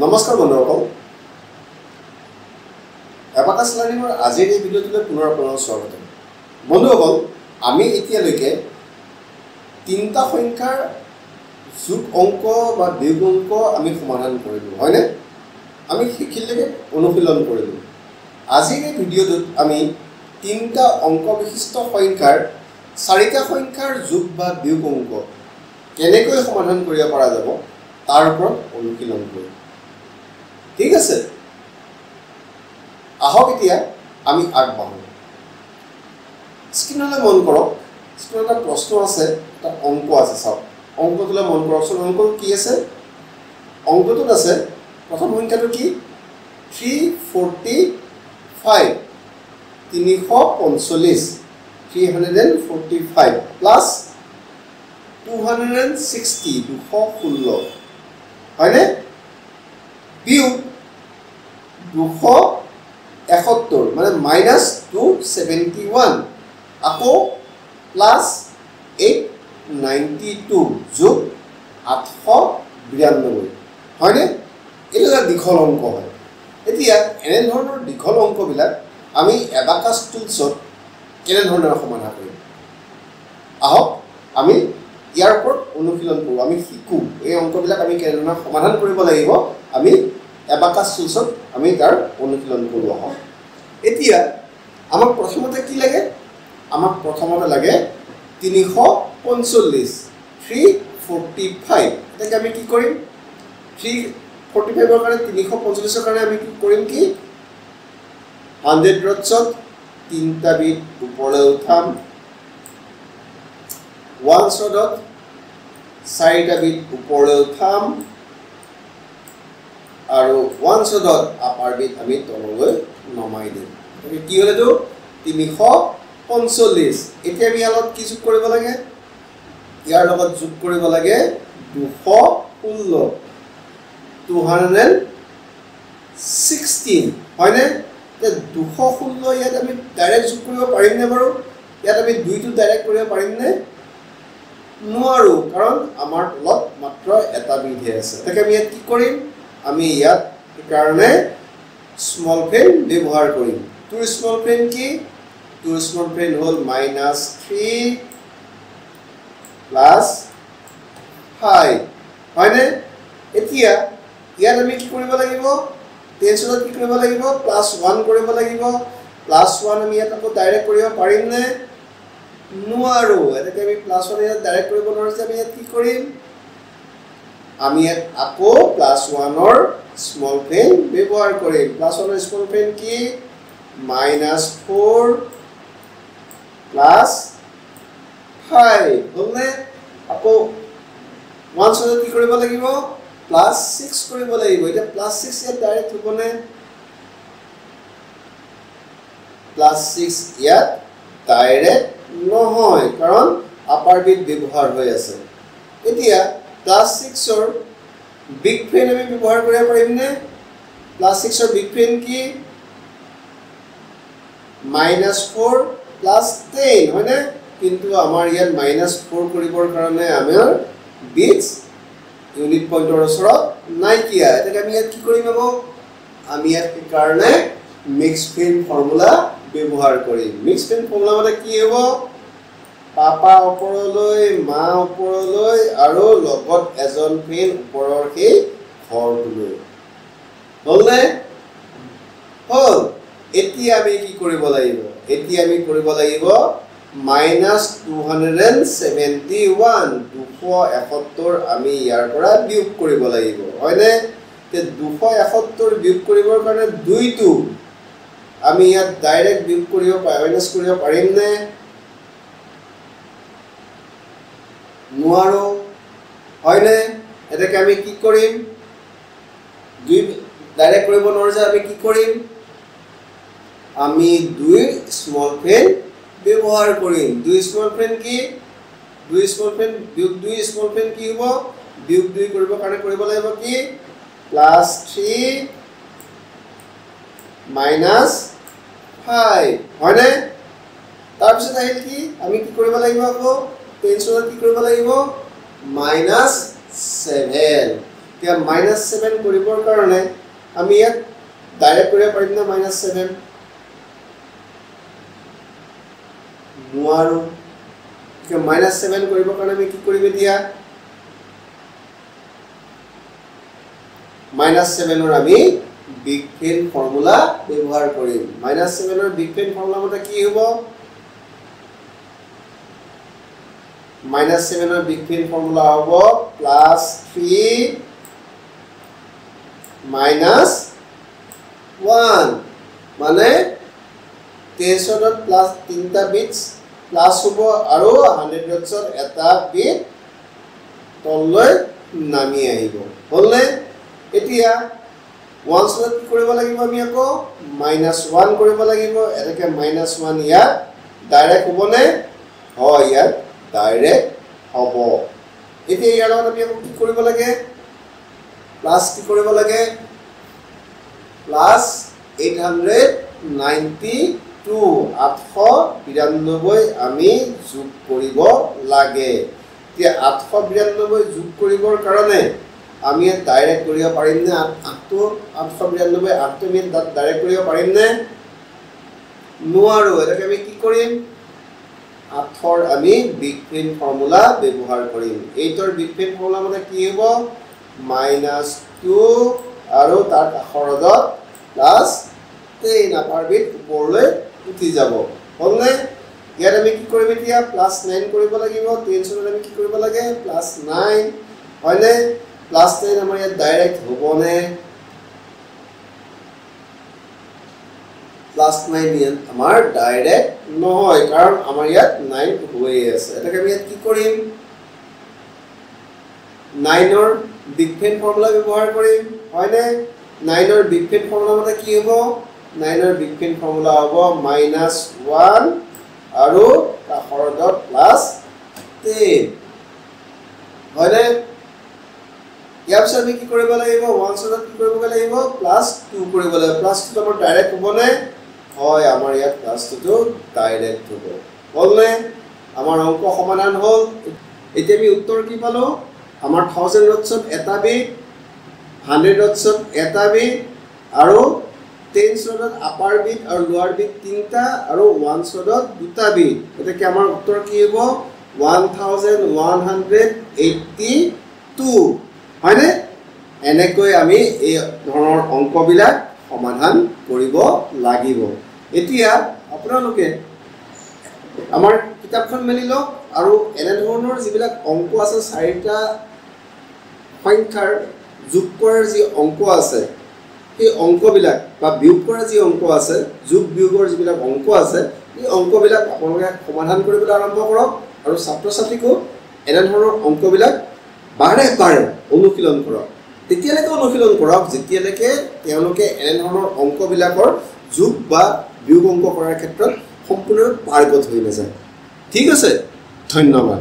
নমস্কাৰ বন্ধুসকল এবাকাছ লাৰ্ণিঙৰ আজিৰ এই ভিডিঅ'টোলৈ পুনৰ আপোনালোকক স্বাগতম বন্ধুসকল আমি এতিয়ালৈকে তিনিটা সংখ্যাৰ যোগ অংক বা বিয়োগ অংক আমি সমাধান কৰিলোঁ হয়নে আমি শিকিলেকে অনুশীলন কৰিলোঁ আজিৰ এই ভিডিঅ'টোত আমি তিনিটা অংক বিশিষ্ট সংখ্যাৰ চাৰিটা সংখ্যাৰ যোগ বা বিয়োগ অংক কেনেকৈ সমাধান কৰিব পৰা যাব তাৰ ওপৰত অনুশীলন কৰিম ঠিক আছে আহক এতিয়া আমি আগবাঢ়ো স্ক্ৰীনলৈ মন কৰক স্ক্ৰীনত এটা প্ৰশ্ন আছে এটা অংক আছে চাওক অংকটোলৈ মন কৰকচোন অংকটো কি আছে অংকটোত আছে প্ৰথম সংখ্যাটো কি 345 প্লাস 260 216 হয়নে বিয়োগ 271 মানে মাইনাস 271 আকৌ প্লাস 892 যোগ 892 হয়নে এটা এটা দীঘল অংক হয় এতিয়া এনে ধৰণৰ দীঘল অংকবিলাক আমি এবাকাছ টুলছত কেনে ধৰণৰ সমাধান কৰিম আহক আমি ইয়াৰ ওপৰত অনুশীলন কৰোঁ আমি শিকো এই অংকবিলাক আমি কেনে ধৰণৰ সমাধান কৰিব লাগিব আমি এবাকাছ টুলছত আমি তাৰ অনুশীলন কৰোঁ আহক এতিয়া আমাক প্ৰথমতে কি লাগে আমাক প্ৰথমতে লাগে 345 এটাকে আমি কি কৰিম 345 ৰ কাৰণে 345 ৰ কাৰণে আমি কি কৰিম কি 100 ৰটছত তিনিটা বিট ওপৰলৈ উঠাম 1 শটত চাৰিটা বিট ওপৰলৈ উঠাম আৰু 1 শটত আপাৰ বিট আমি তললৈ নমাই দিম এটো কি হলেতো 345 এতিয়া আমি অলপ কি যোগ কৰিব লাগে ইয়াৰ লগত যোগ কৰিব লাগে 216 216 হয়নে তে 216 ইয়াত আমি ডাইৰেক্ট যোগ কৰিব পাৰিম নে বাৰু ইয়াত আমি দুইটো ডাইৰেক্ট কৰিব পাৰিম নে নোৱাৰো কাৰণ আমাৰ তলত মাত্ৰ এটা বিটহে আছে তাকে আমি ইয়াত কি কৰিম আমি ইয়াত কাৰণে স্মল ফ্ৰেন ব্যৱহাৰ কৰিম টু স্মল ফ্ৰেন কি টু স্মল ফ্ৰেন হল -3 প্লাস 5 হয়নে এতিয়া ইয়াত আমি কি কৰিব লাগিব টেনচনত কি কৰিব লাগিব +1 কৰিব লাগিব +1 আমি ইয়াত আকৌ ডাইৰেক্ট কৰিব পাৰিম নে নোৱাৰো এটাকে আমি +1 ইয়াত ডাইৰেক্ট কৰিব নোৱাৰিছে আমি ইয়াত কি কৰিম আমি ইয়াত আকৌ +1 ৰ স্মল ফ্ৰেন ব্যৱহাৰ কৰিম +1 ৰ স্মল ফ্ৰেন কি -4 +5 হলনে আকৌ 1 শটত কি কৰিব লাগিব +6 কৰিব লাগিব এটা +6 ইয়াত ডাইৰেক্ট হ'বনে +6 ইয়াত ডাইৰেক্ট নহয় কাৰণ আপাৰ বিট ব্যৱহাৰ হৈ আছে এতিয়া +6 ৰ বিগ ফ্ৰেন আমি ব্যৱহাৰ কৰিব পাৰিম নে +6 ৰ বিগ ফ্ৰেন কি -4 +10 হয়নে কিন্তু আমাৰ ইয়াত -4 কৰিবৰ কাৰণে আমাৰ বিটস ইউনিট পইণ্টৰ ওচৰত নাইকিয়া এটাকে আমি ইয়াত কি কৰিম আমি ইয়াত কি কাৰণে মিক্স ফ্ৰেন ফৰ্মুলা ব্যৱহাৰ কৰিম মিক্স ফ্ৰেন ফৰ্মুলা মানে কি হ'ব পাপা ওপৰলৈ মা ওপৰলৈ আৰু লগত এজন ফ্ৰেন ওপৰৰ সেই ঘৰটোলৈ হলনে হল এতিয়া আমি কি কৰিব লাগিব এতিয়া আমি কৰিব লাগিব -271 271 আমি ইয়াৰ পৰা বিয়োগ কৰিব লাগিব হয়নে তে 271 বিয়োগ কৰিবৰ কাৰণে দুইটো আমি ইয়াত ডাইৰেক্ট বিয়োগ কৰিব মাইনাস কৰিব পাৰিম নে নোৱাৰো হয়নে এটাকে আমি কি কৰিম দুই ডাইৰেক্ট কৰিব নোৱাৰো আমি কি কৰিম আমি দুই স্মল ফ্ৰেন ব্যৱহাৰ কৰিম দুই স্মল ফ্ৰেন কি দুই স্মল ফ্ৰেন বিয়োগ দুই স্মল ফ্ৰেন কি হ'ব বিয়োগ দুই কৰিব কাৰণে কৰিব লাগিব কি +3 -5 হয়নে তাৰ পিছত আহিল কি আমি কি কৰিব লাগিব আকৌ টেনচনত কি কৰিব লাগিব -7 এতিয়া -7 কৰিবৰ কাৰণে আমি ইয়াত ডাইৰেক্ট কৰিব পাৰিম না -7 নোৱাৰো এতিয়া -7 কৰিবৰ কাৰণে আমি কি কৰিম এতিয়া -7 ৰ আমি বিগ ফ্ৰেন্ড ফৰ্মুলা ব্যৱহাৰ কৰিম -7 ৰ বিগ ফ্ৰেন্ড ফৰ্মুলা মতে কি হ'ব -7 ৰ বিগ ফ্ৰেন্ড ফৰ্মুলা হ'ব +3 -1 মানে 23 প্লাস 3টা বিটস প্লাস হ'ব আৰু 100 এটা বিট তললৈ নামি আহিব হলনে এতিয়া 1 ছত কি কৰিব লাগিব আমি আকৌ -1 কৰিব লাগিব এটাকে -1 ইয়াত ডাইৰেক্ট হ'বনে হয় ইয়াত ডাইৰেক্ট হ'ব এতিয়া ইয়াৰ লগত আমি কি কৰিব লাগে প্লাস কি কৰিব লাগে প্লাস 892 892 আমি যোগ কৰিব লাগে এতিয়া 892 যোগ কৰিবৰ কাৰণে আমি ডাইৰেক্ট কৰিব পাৰিম নে 892 8 আমি ডাইৰেক্ট কৰিব পাৰিম নে নোৱাৰো এটাকে আমি কি কৰিম 8 ৰ আমি বিগ ফ্ৰেন্ড ফৰ্মুলা ব্যৱহাৰ কৰিম 8 ৰ বিগ ফ্ৰেন্ড ফৰ্মুলা মতে কি হ'ব -2 আৰু তাৰ কাষৰত প্লাস 3 আপাৰ বিট ওপৰলৈ উঠি যাব হলনে ইয়াত আমি কি কৰিম এতিয়া +9 কৰিব লাগিব 3 ছত আমি কি কৰিব লাগে +9 হয়নে +9 আমাৰ ইয়াত ডাইৰেক্ট হ'বনে +9 ইয়াত আমাৰ ডাইৰেক্ট নহয় কাৰণ আমাৰ ইয়াত 9 হৈ আছে এটাকে আমি ইয়াত কি কৰিম 9 ৰ বিগ ফ্ৰেন্ড ফৰ্মুলা ব্যৱহাৰ কৰিম হয়নে 9 ৰ বিগ ফ্ৰেন্ড ফৰ্মুলা মতে কি হ'ব 9 ৰ বিগ ফ্ৰেন্ড ফৰ্মুলা হ'ব -1 আৰু কাষৰত +3 হয়নে ইয়াৰ পিছত আমি কি কৰিব লাগিব 1 ছত কি কৰিব লাগিব +2 কৰিব লাগিব +2 আমাৰ ডাইৰেক্ট হ'বনে হয় আমাৰ ইয়াত +2 ডাইৰেক্ট হ'ব হলনে আমাৰ অংক সমাধান হ'ল এতিয়া আমি উত্তৰ কি পালো আমাৰ 1000 ৰটছত এটা বিট 100 ৰটছত এটা বিট আৰু 10 ছত আপাৰ বিট আৰু লোৱাৰ বিট তিনটা আৰু 1 ছত দুটা বিট এটা কি আমাৰ উত্তৰ কি হ'ব 1182 হয়নে এনেকৈ আমি এই ধৰণৰ অংকবিলাক সমাধান কৰিব লাগিব এতিয়া আপোনালোকে আমাৰ কিতাপখন মেলি লওক আৰু এনে ধৰণৰ যিবিলাক অংক আছে চাৰিটা সংখ্যাৰ যোগ কৰাৰ যি অংক আছে এই অংকবিলাক বা বিয়োগ কৰাৰ যি অংক আছে যোগ বিয়োগৰ যিবিলাক অংক আছে এই অংকবিলাক আপোনালোকে সমাধান কৰিবলৈ আৰম্ভ কৰক আৰু ছাত্ৰ ছাত্ৰীকো এনে ধৰণৰ অংকবিলাক বাৰে বাৰে অনুশীলন কৰক তেতিয়ালৈকে অনুশীলন কৰক যেতিয়ালৈকে তেওঁলোকে এনে ধৰণৰ অংকবিলাকৰ যোগ বা বিয়োগ অংক কৰাৰ ক্ষেত্ৰত সম্পূৰ্ণ পাৰ্গত হৈ নাযায় ঠিক আছে ধন্যবাদ